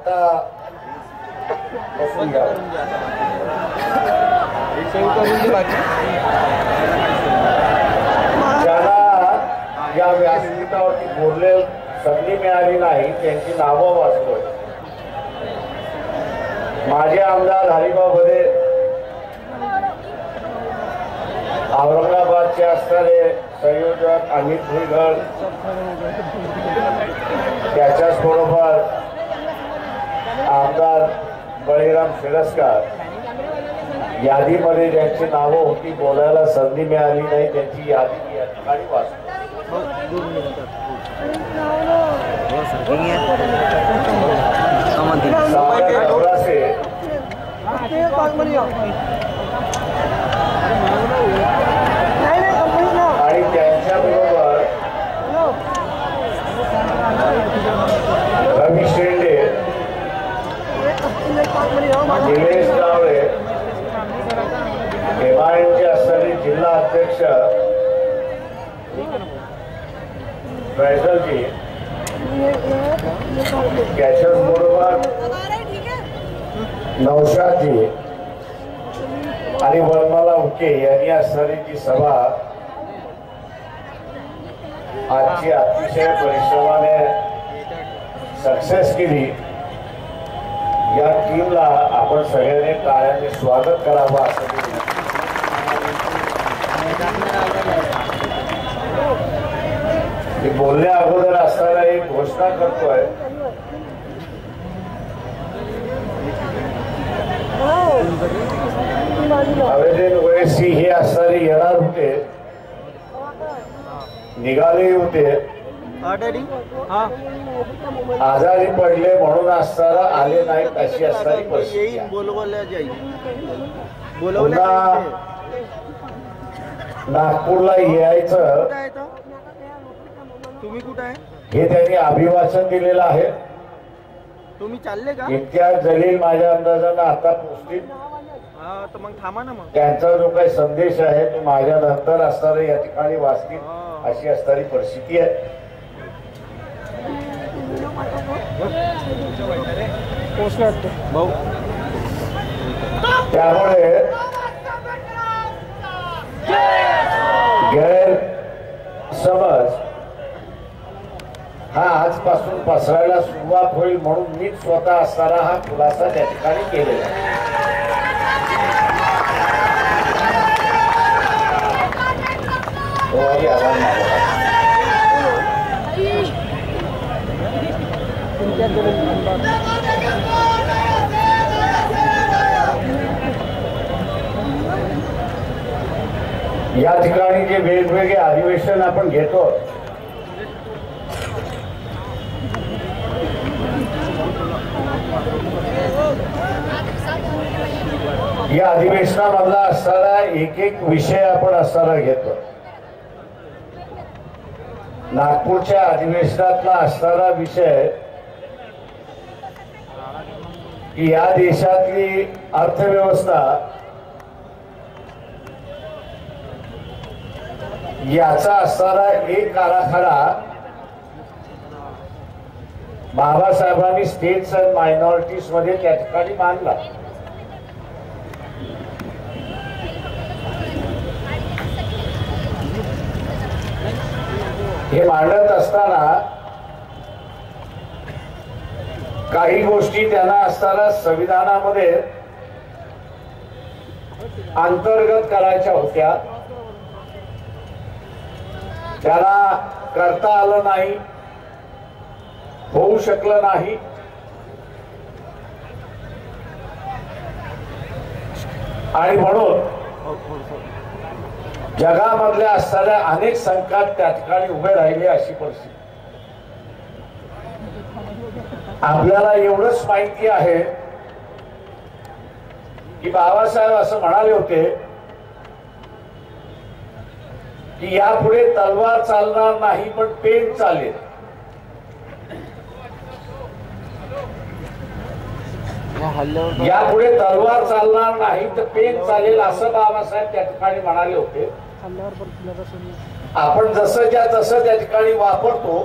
आता बसून घ्या. ज्यांना या व्यासपीठावरती बोलले संधी मिळाली नाही त्यांची नावं वाचतोय. माझे आमदार हरिभाऊ बदे, औरंगाबादचे असणारे संयोजक अमित भुईगड, त्याच्याच बरोबर आमदार बळीराम शिरस्कार, यादीमध्ये ज्यांची नावं होती बोलायला संधी मिळाली नाही त्यांची यादी या ठिकाणी वाचतो. आणि त्यांच्याबरोबर रवी शेंडे, निलेश गावळे, एमआयएमचे असणारे जिल्हा अध्यक्ष फैजलजी, त्याच्याच बरोबर नौशादजी आणि वर्माला उके यांनी असणारी जी सभा आजची अतिशय परिश्रमाने सक्सेस केली, या टीमला आपण सगळ्यांनी टाळ्यांनी स्वागत करावं असं मी बोलण्या अगोदर असताना एक घोषणा करतोय. अवेदेन ओएसी हे असणारे येणार होते, निघाले होते, आजारी पडले म्हणून असताना आले नाहीत अशी असणारी परिस्थिती. नागपूरला यायचं तुम्ही कुठे आहे हे त्यांनी अभिवाचन दिलेलं आहे. तुम्ही चालले का? इतक्या जलील माझ्या अंदाजानं आता पोहोचतील. तर मग थांबा ना. मग त्यांचा जो काही संदेश आहे तो माझ्या नंतर असणारे या ठिकाणी वाचतील अशी असणारी परिस्थिती आहे. त्यामुळे गैरसमज हा आजपासून पसरायला सुरुवात होईल म्हणून मी स्वतः असणारा हा खुलासा त्या ठिकाणी केलेला आहे. या ठिकाणी जे वेगवेगळे अधिवेशन आपण घेतो, या अधिवेशनामधला असणारा एक एक विषय आपण असणारा घेतो. नागपूरच्या अधिवेशनातला असणारा विषय की या देशातली अर्थव्यवस्था याचा असणारा एक आराखडा बाबासाहेबांनी स्टेट्स अँड मायनॉरिटीज मध्ये त्या ठिकाणी मांडला. हे मांडत असताना काही गोष्टी त्यांना असताना संविधानामध्ये अंतर्गत करायच्या होत्या, त्याला करता आलं नाही, होऊ शकलं नाही. आणि म्हणून जगामधल्या असणाऱ्या अनेक संकट त्या ठिकाणी उभे राहिले अशी परिस्थिती. आपल्याला एवढंच माहिती आहे की बाबासाहेब असं म्हणाले होते की यापुढे तलवार चालणार नाही पण पेन चालेल. यापुढे तलवार चालणार नाही तर पेन चालेल असं बाबासाहेब त्या ठिकाणी म्हणाले होते. आपण जसं ज्या तसं त्या ठिकाणी वापरतो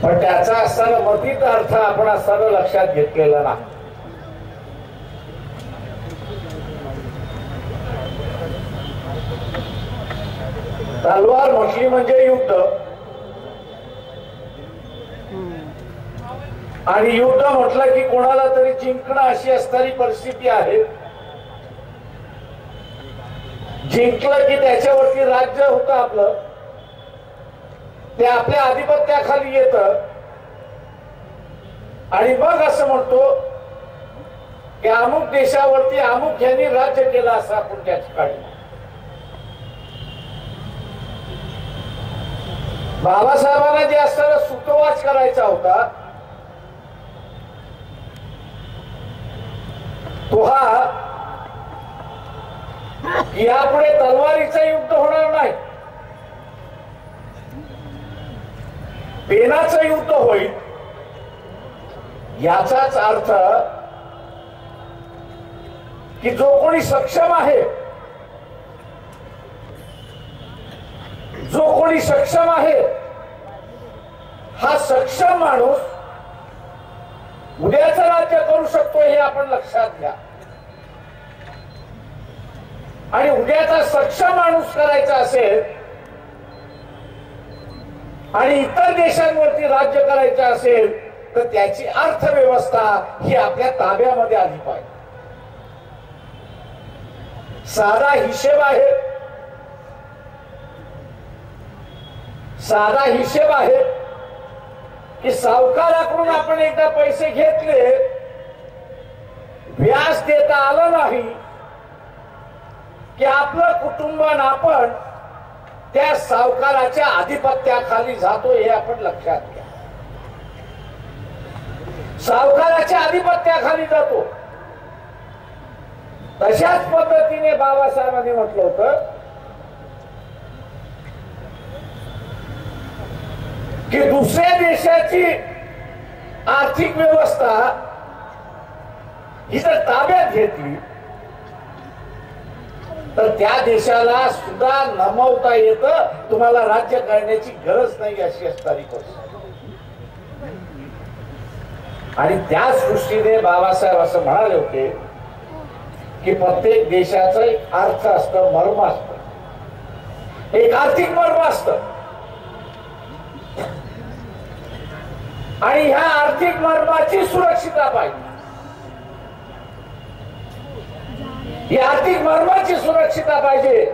पण त्याचा असताना मतीत अर्थ आपण असताना लक्षात घेतलेला नाही. तलवार म्हटली म्हणजे युद्ध, आणि युद्ध म्हटलं की कोणाला तरी जिंकणं अशी असणारी परिस्थिती आहे. जिंकलं की त्याच्यावरती राज्य होतं आपलं, ते आपल्या आधिपत्याखाली येतं, आणि मग असं म्हणतो की अमुक देशावरती अमुक यांनी राज्य केलं असं आपण त्या ठिकाणी. बाबासाहेबांना जे असताना सुतोवाच करायचा होता तो हा यापुढे तलवारीचं युद्ध होणार नाही, पेनाचं युद्ध होईल. याचाच अर्थ की जो कोणी सक्षम आहे, जो कोणी सक्षम आहे, हा सक्षम माणूस उद्याचं राज्य करू शकतो हे आपण लक्षात घ्या. आणि उद्याचा सक्षम माणूस करायचा असेल आणि इतर देशांवरती राज्य करायचं असेल तर त्याची अर्थव्यवस्था ही आपल्या ताब्यामध्ये आली पाहिजे. साधा हिशेब आहे, साधा हिशेब आहे की सावकाराकडून आपण एकदा पैसे घेतले, व्याज देता आलं नाही की आपलं कुटुंब आणि आपण त्या सावकाराच्या आधिपत्याखाली जातो हे आपण लक्षात घ्या. सावकाराच्या आधिपत्याखाली जातो. तशाच पद्धतीने बाबासाहेबांनी म्हटलं होतं की दुसऱ्या देशाची आर्थिक व्यवस्था ही जर ताब्यात घेतली तर त्या देशाला सुद्धा नमवता येतं, तुम्हाला राज्य करण्याची गरज नाही अशी असणारी परिस्थिती. आणि त्याच दृष्टीने बाबासाहेब असं म्हणाले होते की प्रत्येक देशाचं एक अर्थ असतं, मर्म असतं, एक आर्थिक मर्म असतं. आणि ह्या आर्थिक मर्माची सुरक्षितता पाहिजे. ही आर्थिक मर्माची सुरक्षितता पाहिजे.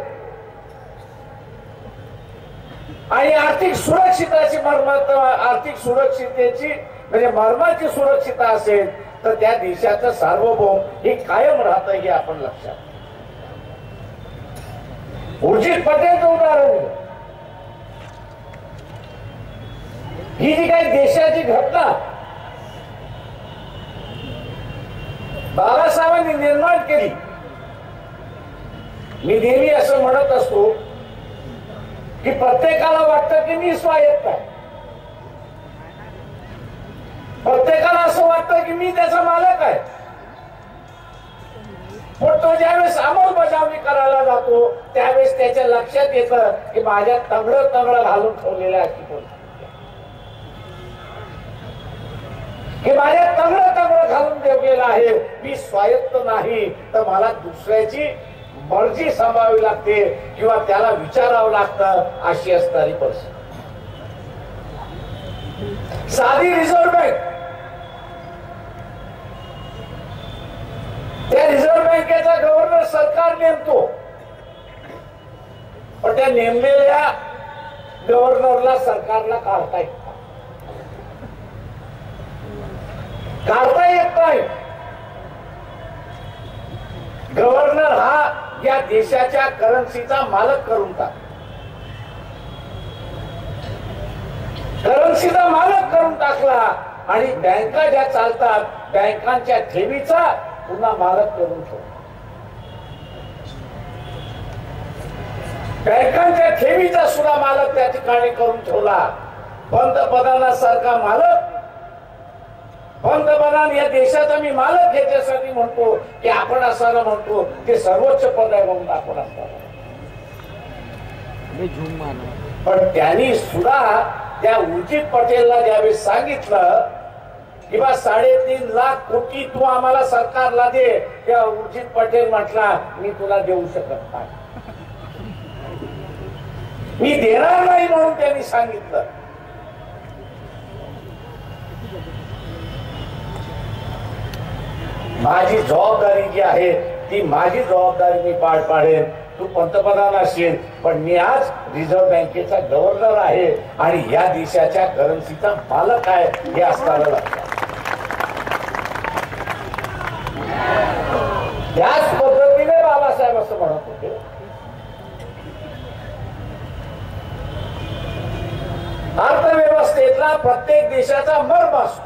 आणि आर्थिक सुरक्षिताची आर्थिक सुरक्षितेची म्हणजे मर्माची सुरक्षितता असेल तर त्या देशाचं सार्वभौम हे कायम राहतं हे आपण लक्षात. उर्जित पटेलचं उदाहरण, ही जी काही देशाची घटना बाबासाहेबांनी निर्माण केली, मी नेहमी असं म्हणत असतो की प्रत्येकाला वाटतं की मी स्वायत्त आहे, प्रत्येकाला असं वाटतं की मी त्याचा मालक आहे. पण तो ज्यावेळेस अंमलबजावणी करायला जातो त्यावेळेस त्याच्या लक्षात येतं की माझ्या तंगड तंगड घालून ठेवलेल्या की माझ्या तंगड तंगड घालून ठेवलेला आहे. मी स्वायत्त नाही तर मला दुसऱ्याची मर्जी सांभाळावी लागते किंवा त्याला विचारावं लागतं अशी असणारी परिस्थिती. साधी रिझर्व्ह बँक, त्या रिझर्व्ह बँकेचा गव्हर्नर सरकार नेमतो, पण त्या नेमलेल्या गव्हर्नरला सरकारला काढता येत नाही. गव्हर्नर हा या देशाच्या करन्सीचा मालक करून करन्सीचा मालक करून टाकला आणि बँका ज्या चालतात बँकांच्या ठेवीचा पुन्हा मालक करून ठेवला. बँकांच्या ठेवीचा सुद्धा मालक त्या ठिकाणी करून ठेवला. पंतप्रधानासारखा मालक, पंतप्रधान या देशाचा मी मालक याच्यासाठी म्हणतो की आपण असायला म्हणतो ते सर्वोच्च पद आहे म्हणून आपण असताना. पण त्यांनी सुद्धा त्या उर्जित पटेलला ज्यावेळेस सांगितलं की बा 3.5 लाख कोटी तू आम्हाला सरकारला दे, त्या उर्जित पटेल म्हटला मी तुला देऊ शकत नाही, मी देणार नाही म्हणून त्यांनी सांगितलं. माझी जबाबदारी जी आहे ती माझी जबाबदारी मी पार पाडेन. तू पंतप्रधान असेल पण मी आज रिझर्व्ह बँकेचा गव्हर्नर आहे आणि या देशाच्या करन्सीचा मालक आहे हे असताना लक्षात. त्याच पद्धतीने बाबासाहेब असं म्हणत होते अर्थव्यवस्थेतला प्रत्येक देशाचा मर्म असतो.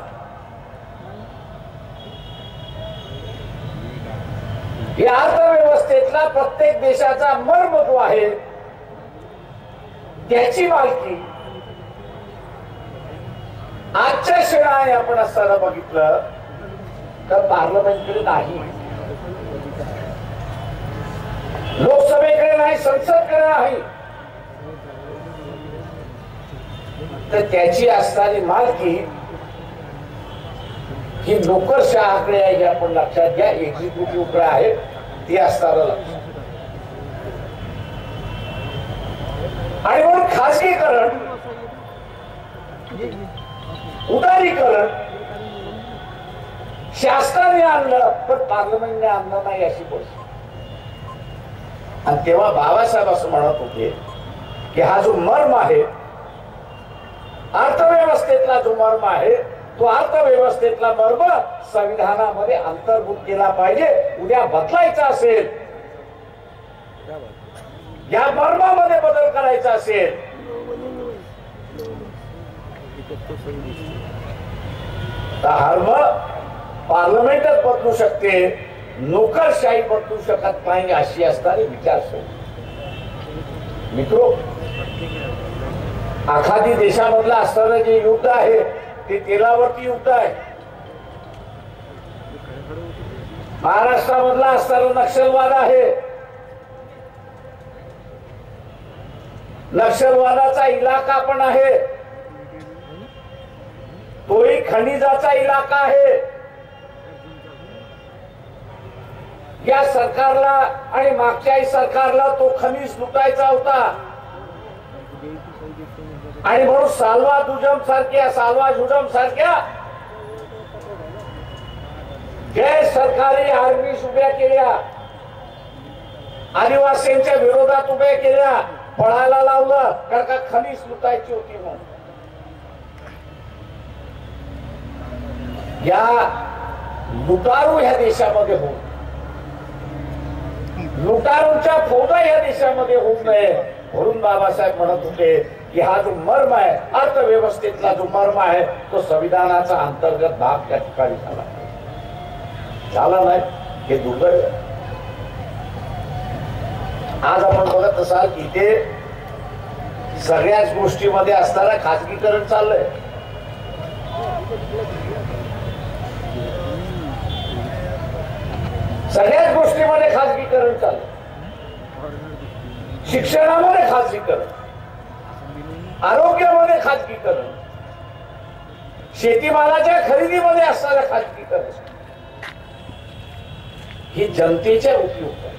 या अर्थव्यवस्थेतला प्रत्येक देशाचा मर्म जो आहे त्याची मालकी आजच्या क्षणाने आपण असताना बघितलं तर पार्लमेंटकडे नाही, लोकसभेकडे नाही, संसदकडे नाही, तर त्याची असणारी मालकी ही नोकरशहाकडे आहे हे आपण लक्षात घ्या. एक्झिक्युटिव्हकडे आहे ती असणारं लक्षात. आणि म्हणून खासगीकरण, उदारीकरण शासनाने आणलं पण पार्लमेंटने आणलं नाही अशी गोष्ट. आणि तेव्हा बाबासाहेब असं म्हणत होते की हा जो मर्म आहे अर्थव्यवस्थेतला जो मर्म आहे तो अर्थव्यवस्थेतला मर्म संविधानामध्ये अंतर्भूत केला पाहिजे. उद्या बदलायचा असेल, या मर्मामध्ये बदल करायचा असेल तर धर्म पार्लमेंटच बदलू शकते, नोकरशाही बदलू शकत नाही अशी असणारी विचारसरणी. मित्रो, आखाती देशामधलं असणारं जे युद्ध आहे ते तेलावरती युद्ध आहे. महाराष्ट्रामधला असणारा नक्षलवाद आहे, नक्षलवादाचा इलाका पण आहे, तोही खनिजाचा इलाका आहे. या सरकारला आणि मागच्याही सरकारला तो खनिज लुटायचा होता आणि म्हणून साल्वा जुजम सारख्या गैर सरकारी आर्मी उभ्या केल्या, आदिवासींच्या विरोधात उभ्या केल्या, पळायला लावलं कारण का खनिज लुटायची होती म्हणून. या लुटारू ह्या देशामध्ये होऊ, लुटारूच्या फौजा या देशामध्ये होऊ नये म्हणून बाबासाहेब म्हणत होते की हा जो मर्म आहे अर्थव्यवस्थेतला जो मर्म आहे तो संविधानाचा अंतर्गत भाग त्या ठिकाणी झाला नाही. हे दुर्दैव. आज आपण बघत असाल की इथे सगळ्याच गोष्टीमध्ये असताना खाजगीकरण चाललंय. सगळ्याच गोष्टीमध्ये खाजगीकरण चाललंय. शिक्षणामध्ये खाजगीकरण, आरोग्यामध्ये खाजगीकरण, शेतीमालाच्या खरेदीमध्ये असणारं खाजगीकरण ही जनतेच्या उपयुक्त आहे.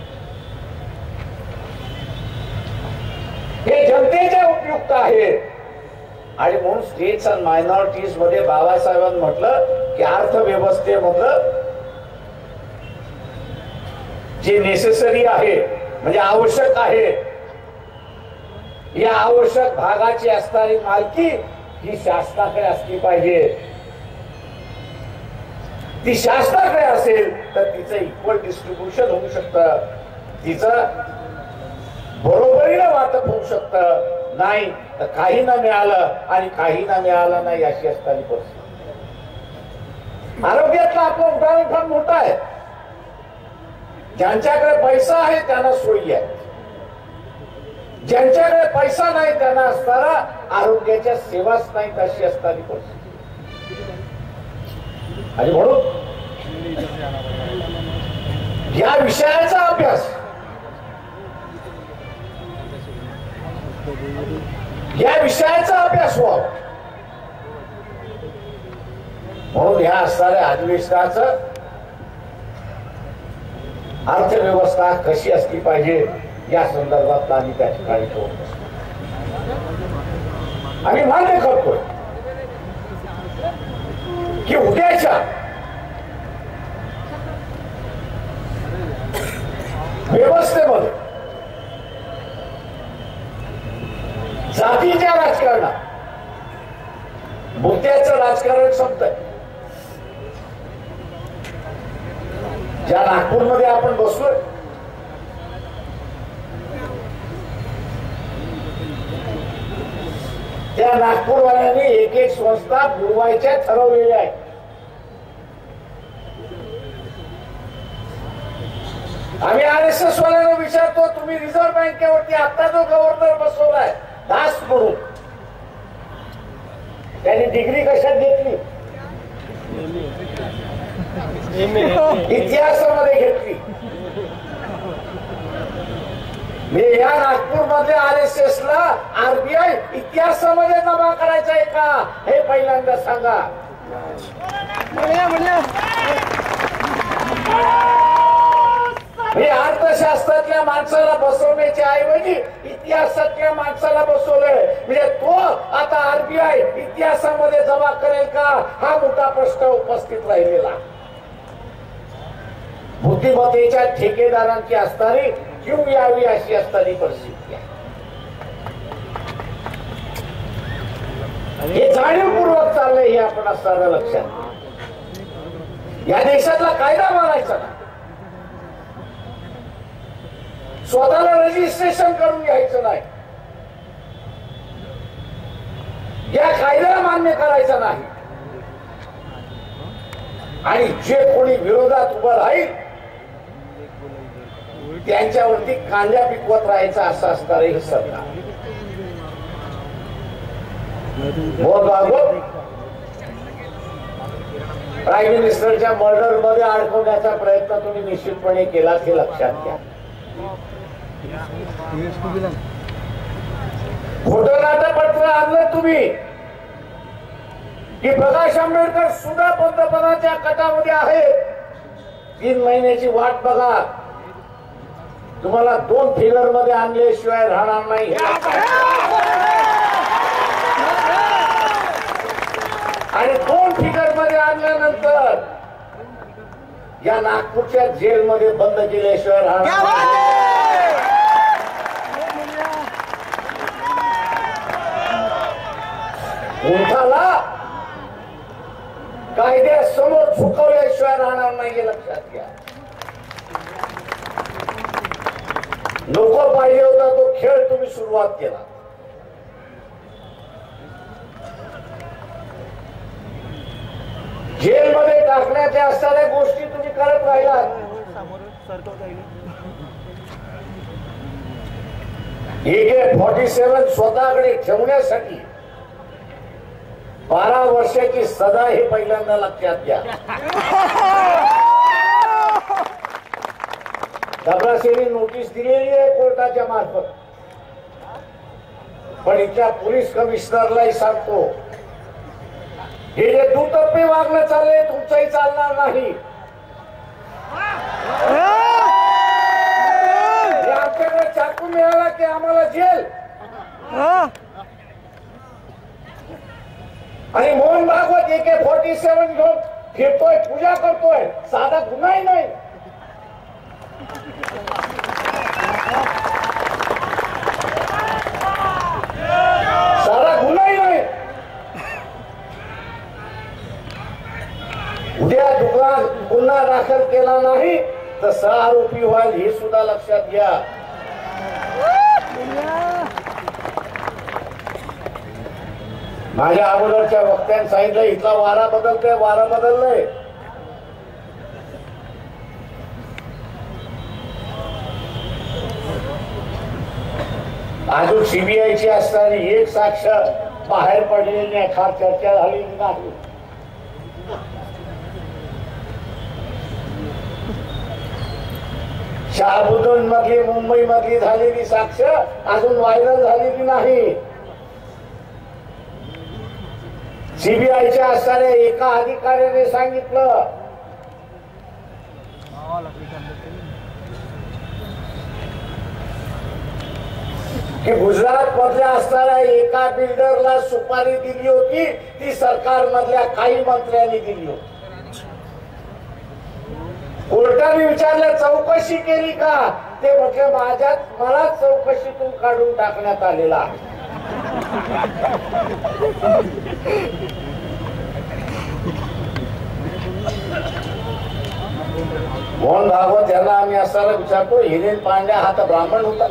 हे जनतेच्या उपयुक्त आहे. आणि म्हणून स्टेट्स अँड मायनॉरिटीज मध्ये बाबासाहेबांनी म्हटलं की अर्थव्यवस्थेमधलं जे नेसेसरी आहे म्हणजे आवश्यक आहे, या आवश्यक भागाची असणारी मालकी ही शासनाकडे असली पाहिजे. ती शासनाकडे असेल तर तिचं इक्वल डिस्ट्रीब्युशन होऊ शकतं, तिचं बरोबरीनं वाटप होऊ शकतं. नाही तर काही न मिळालं आणि काही न मिळालं नाही अशी असणारी परिस्थिती. आरोग्यातलं आपलं उदाहरण फार मोठं आहे. ज्यांच्याकडे पैसा आहे त्यांना सोयी आहे, ज्यांच्याकडे पैसा नाही त्यांना असणारा आरोग्याच्या सेवाच नाही अशी असणारी परिस्थिती. आणि म्हणून या विषयाचा अभ्यास, या विषयाचा अभ्यास व्हावा. म्हणून ह्या असणाऱ्या अधिवेशनाचं अर्थव्यवस्था कशी असली पाहिजे या संदर्भात आम्ही त्या ठिकाणी ठेवतो. आम्ही मान्य करतोय की उद्याच्या व्यवस्थेमध्ये जातीच्या राजकारणात मुद्द्याचं राजकारण संपतंय. ज्या नागपूरमध्ये आपण बसलोय त्या नागपूरवाल्यांनी एक एक संस्था बुडवायच्या ठरवलेल्या आहेत. आम्ही RSS वाल्यांना विचारतो, तुम्ही रिझर्व्ह बँकेवरती आता जो गव्हर्नर बसवलाय दास म्हणून, त्यांनी डिग्री कशात घेतली? इतिहासामध्ये घेतली. मी या नागपूर मध्ये RSS ला RBI इतिहासामध्ये जमा करायचा आहे का हे पहिल्यांदा सांगा. हे अर्थशास्त्रातल्या माणसाला बसवण्याच्या ऐवजी इतिहासातल्या माणसाला बसवलंय. म्हणजे तो आता RBI इतिहासामध्ये जमा करेल का हा मोठा प्रश्न उपस्थित राहिलेला. बुद्धिमत्तेच्या ठेकेदारांची असणारी जीव यावी अशी असणारी परिस्थिती आहे. हे जाणीवपूर्वक चाललंय हे आपण असताना लक्षात. या देशातला कायदा मानायचा ना, स्वतःला रजिस्ट्रेशन करून घ्यायचं नाही, या कायद्याला मान्य करायचं नाही, आणि जे कोणी विरोधात उभं राहील त्यांच्यावरती कांद्या पिकवत राहायचं असं असणार हे सरकार. प्राईम मिनिस्टरच्या मर्डर मध्ये अडकवण्याचा प्रयत्न तुम्ही निश्चितपणे केला हे लक्षात घ्या. खोटं नाटकपत्र आणलं तुम्ही की प्रकाश आंबेडकर सुद्धा पंतप्रधानाच्या कटामध्ये आहे. 3 महिन्याची वाट बघा, तुम्हाला 2 फिगर मध्ये आणल्याशिवाय राहणार नाही. आणि 2 फिगर मध्ये आणल्यानंतर या नागपूरच्या जेलमध्ये बंद केल्याशिवाय राहणार नाही. उंठाला कायद्यासमोर झुकवल्याशिवाय राहणार नाही हे लक्षात घ्या. नको पाहिजे होता तो खेळ तुम्ही सुरुवात केला. जेलमध्ये टाकण्याच्या असणाऱ्या गोष्टी तुम्ही करत राहिलात. AK-47 स्वतःकडे ठेवण्यासाठी 12 वर्षाची सजा हे पहिल्यांदा लक्षात घ्या. दबराशेने नोटीस दिलेली आहे कोर्टाच्या मार्फत, पण इथल्या पोलीस कमिशनरलाही सांगतो, हे जे दुटप्पे वागणं चाललंय तुमचंही चालणार नाही. आमच्याकडे चाकू मिळाला की आम्हाला जेल, आणि मोहन भागवत AK-47 घेऊन फिरतोय, पूजा करतोय, साधा गुन्हाही नाही. साधा गुन्हाही नाही. उद्या गुन्हा दाखल केला नाही तर सहआरोपी व्हाल हे सुद्धा लक्षात घ्या. माझ्या अगोदरच्या वक्त्यांनी सांगितलं इथला वारा बदलतोय, वारा बदललंय. अजून CBIची असणारी एक साक्ष बाहेर पडलेली नाही, फार चर्चा झालेली नाही. शहाबुद्दीन मधली मुंबई मधली झालेली साक्ष अजून व्हायरल झालेली नाही. सीबीआयच्या असणाऱ्या एका अधिकाऱ्याने सांगितलं की गुजरात मधल्या असणाऱ्या एका बिल्डरला सुपारी दिली होती, ती सरकारमधल्या काही मंत्र्यांनी दिली होती. कोर्टाने विचारलं चौकशी केली का, ते म्हटले मला चौकशीतून काढून टाकण्यात आलेला आहे. मोहन भागवत यांना आम्ही असताना विचारतो, हिरेन पांड्या हा तर ब्राह्मण होता,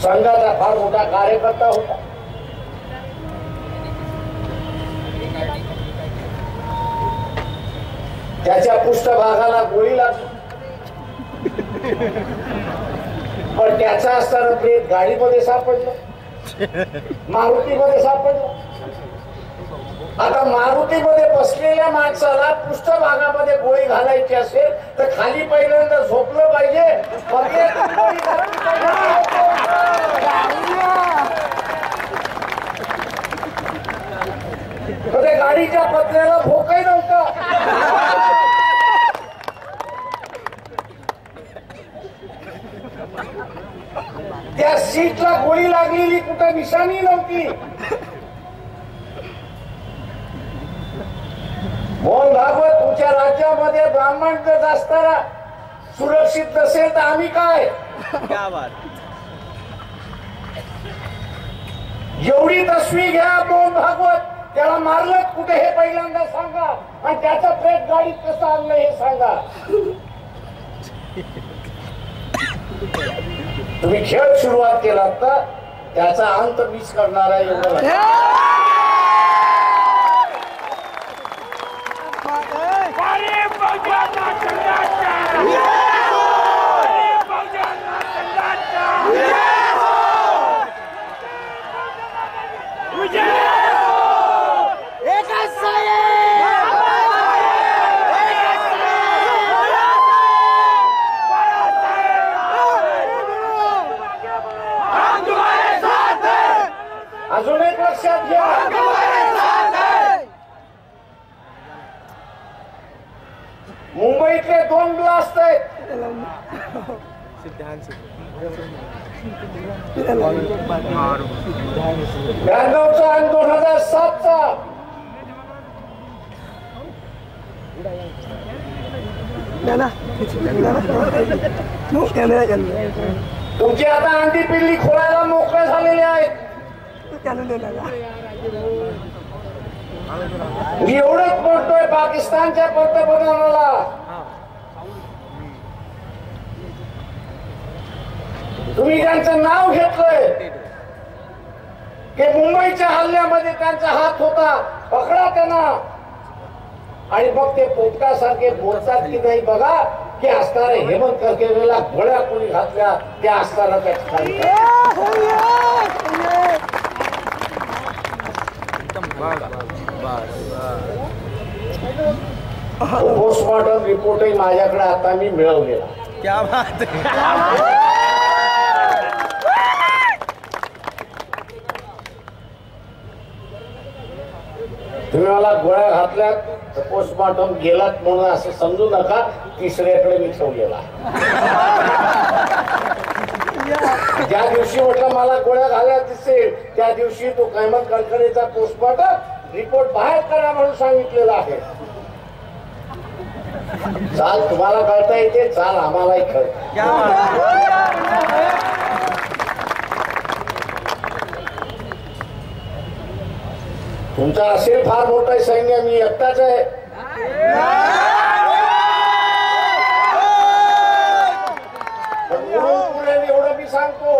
संघाचा फार मोठा कार्यकर्ता होता, त्याच्या पृष्ठभागाला गोळी लागली, पण त्याचा असताना प्रेत गाडीमध्ये सापडलं, मारुतीमध्ये सापडलं. आता मारुतीमध्ये बसलेल्या माणसाला पृष्ठभागामध्ये गोळी घालायची असेल तर खाली पहिल्यांदा झोपलं पाहिजे, गाडीच्या पत्र्याला भोकही नव्हतं. त्या सीटला गोळी लागलेली कुठे निशाणी नव्हती. मोहन भागवत, तुमच्या राज्यामध्ये ब्राह्मण जर असताना सुरक्षित नसेल तर आम्ही काय? एवढी तस्वीर घ्या मोहन भागवत, त्याला मारलं कुठे हे पहिल्यांदा सांगा, आणि त्याचं प्रेत गाडीत कसं आणलं हे सांगा. तुम्ही खेळ सुरुवात केलात तर त्याचा अंत मीच करणार आहे एवढं. अजून एक लक्षात घ्या, मुंबईतले 2 ब्लास्ट आहेत, 92चा आणि 2007चा. तुमची आता अंडी पिल्ली खोलायला मोकळे झालेले आहेत. मी एवढंच बोलतोय पाकिस्तानच्या पंतप्रधानाला, तुम्ही त्यांचं नाव घेतलंय की मुंबईच्या हल्ल्यामध्ये त्यांचा हात होता, पकडा त्यांना. आणि मग ते पोपटासारखे बोलतात की नाही बघा, की असणारे हेमंत करकरेला गोळ्या कोणी घातल्या त्या असताना पोस्टमॉर्टम रिपोर्टही माझ्याकडे आता मी मिळवलेला. क्या बात आहे. तुम्ही मला गोळ्या घातल्यात तर पोस्टमॉर्टम गेलात म्हणून असं समजू नका, तिसऱ्याकडे मी ठेवलेला. ज्या दिवशी म्हटलं मला गोळ्या घालायला दिसेल त्या दिवशी तो हेमंत करकरेचा पोस्टमॉर्टम रिपोर्ट बाहेर करा म्हणून सांगितलेला आहे. चाल तुम्हाला कळता येते, चाल आम्हालाही कळत. तुमचा असेल फार मोठं सैन्य, मी एकटाच आहे. एवढं मी सांगतो,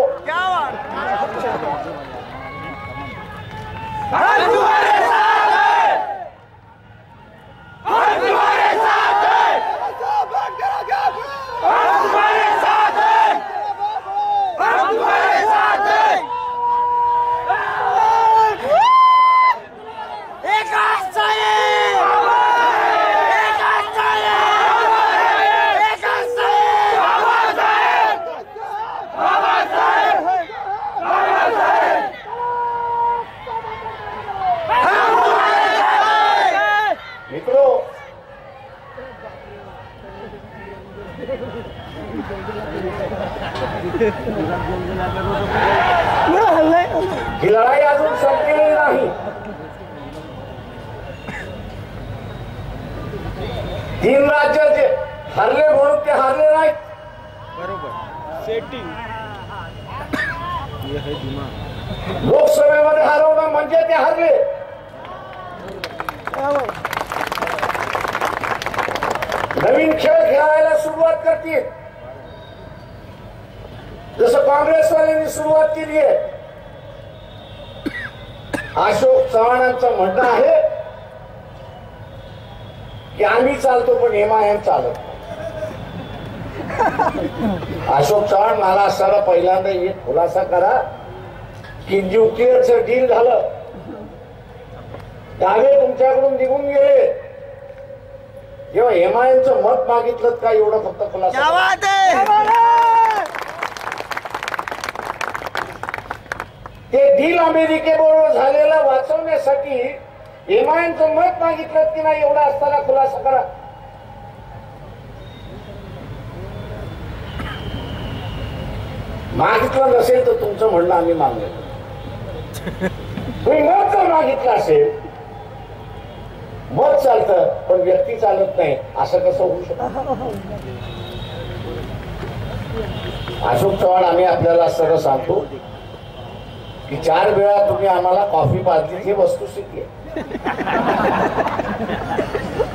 ही लढाई अजून संपलेली नाही. 3 राज्य जे हरले म्हणून ते हरले नाहीत. बरोबर सेटिंग. लोकसभेमध्ये हरवणं म्हणजे ते हरले. नवीन खेळ खेळायला सुरुवात करतील जसं काँग्रेसवाल्यांनी सुरुवात केली आहे. अशोक चव्हाणांचं म्हणणं आहे की आम्ही चालतो पण MIM चालत. अशोक चव्हाण मला असताना पहिल्यांदा एक खुलासा करा की न्यूक्लिअरचं डील झालं, दावे तुमच्याकडून निघून गेले, जेव्हा MIMचं मत मागितलं का एवढं फक्त खुलासा. ते डील अमेरिकेबरोबर झालेलं वाचवण्यासाठी MIMचं मत मागितलं की नाही एवढा असताना खुलासा करा. मागितलं नसेल तर तुमचं म्हणणं आम्ही मानलं. तुम्ही मत जर मागितलं असेल, मत चालतं पण व्यक्ती चालत नाही, असं कसं होऊ शकतं. अशोक चव्हाण आम्ही आपल्याला सरळ सांगतो की 4 वेळा तुम्ही आम्हाला कॉफी पाजली ही वस्तुस्थिती आहे,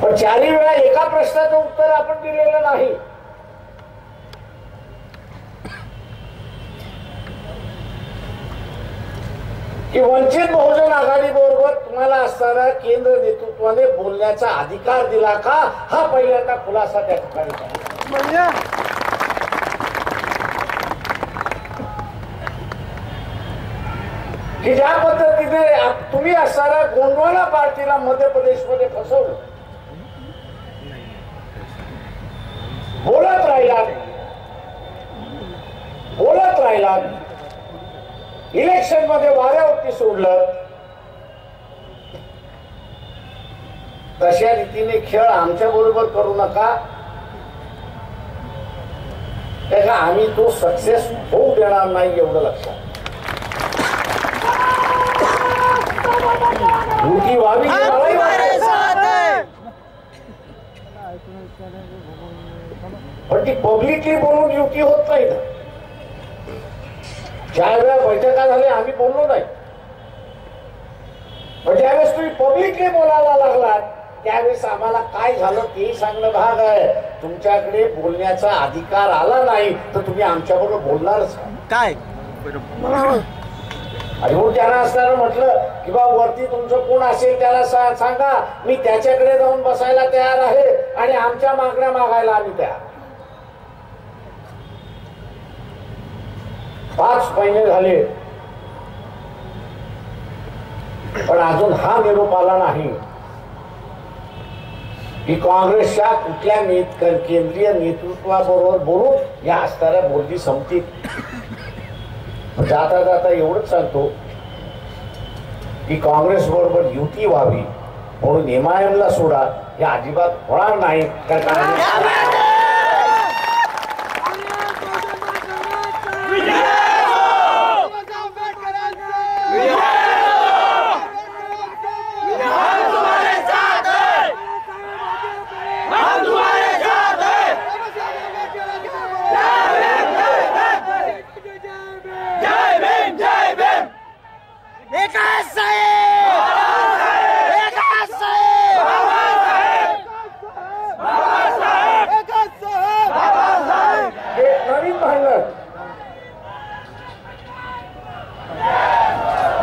पण 4ही वेळा एका प्रश्नाचं उत्तर आपण दिलेलं नाही. की वंचित बहुजन आघाडी बरोबर तुम्हाला असताना केंद्र नेतृत्वाने बोलण्याचा अधिकार दिला का, हा पहिल्यांदा खुलासा त्या ठिकाणी. की ज्या पद्धतीने तुम्ही असताना गोंडवाना पार्टीला मध्य प्रदेशमध्ये फसवलं, बोलत राहिला, इलेक्शन मध्ये वाऱ्यावरती सोडलं, तशा रीतीने खेळ आमच्या बरोबर करू नका. त्याला आम्ही तो सक्सेस होऊ देणार नाही एवढं लक्षात. युती व्हावी पण ती पब्लिकली बोलून युती होत नाही ना. 4 वेळा बैठका झाल्या आम्ही बोललो नाही, पण ज्यावेळेस तुम्ही पब्लिकली बोलायला लागलात त्यावेळेस आम्हाला काय झालं ते सांगणं भाग आहे. तुमच्याकडे बोलण्याचा अधिकार आला नाही तर तुम्ही आमच्याबरोबर बोलणारच काय. आणि म्हणून त्यांना असताना म्हटलं की बा वरती तुमचं कोण असेल त्याला सांगा, मी त्याच्याकडे जाऊन बसायला तयार आहे आणि आमच्या मागण्या मागायला आम्ही तयार. 5 महिने झाले पण अजून हा निरोप आला नाही की काँग्रेसच्या कुठल्या केंद्रीय नेतृत्वाबरोबर बोलून या असणाऱ्या बोलणी संपतील. जाता जाता एवढंच सांगतो की काँग्रेस बरोबर युती व्हावी म्हणून MIMला सोडा, हे अजिबात होणार नाही.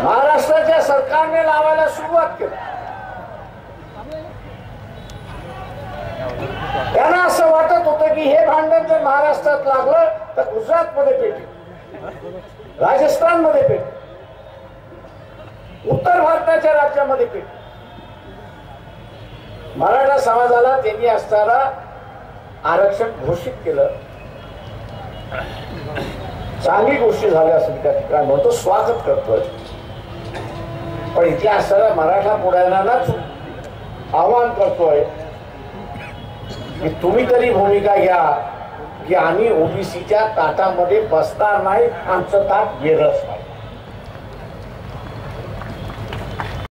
महाराष्ट्राच्या सरकारने लावायला सुरुवात केली. त्यांना असं वाटत होतं की हे भांडण जर महाराष्ट्रात लागलं तर गुजरातमध्ये पेटेल, राजस्थानमध्ये पेटेल, उत्तर भारताच्या राज्यामध्ये पेटेल. मराठा समाजाला त्यांनी असताना आरक्षण घोषित केलं. चांगली गोष्टी झाल्या असेल त्या ठिकाणी म्हणतो स्वागत करतोय. पण इथल्या असताना मराठा पुढाऱ्यांनाच आवाहन करतोय की तुम्ही तरी भूमिका घ्या की आम्ही ओबीसीच्या ताटामध्ये बसणार नाही, आमचं ताट वेगळंच नाही.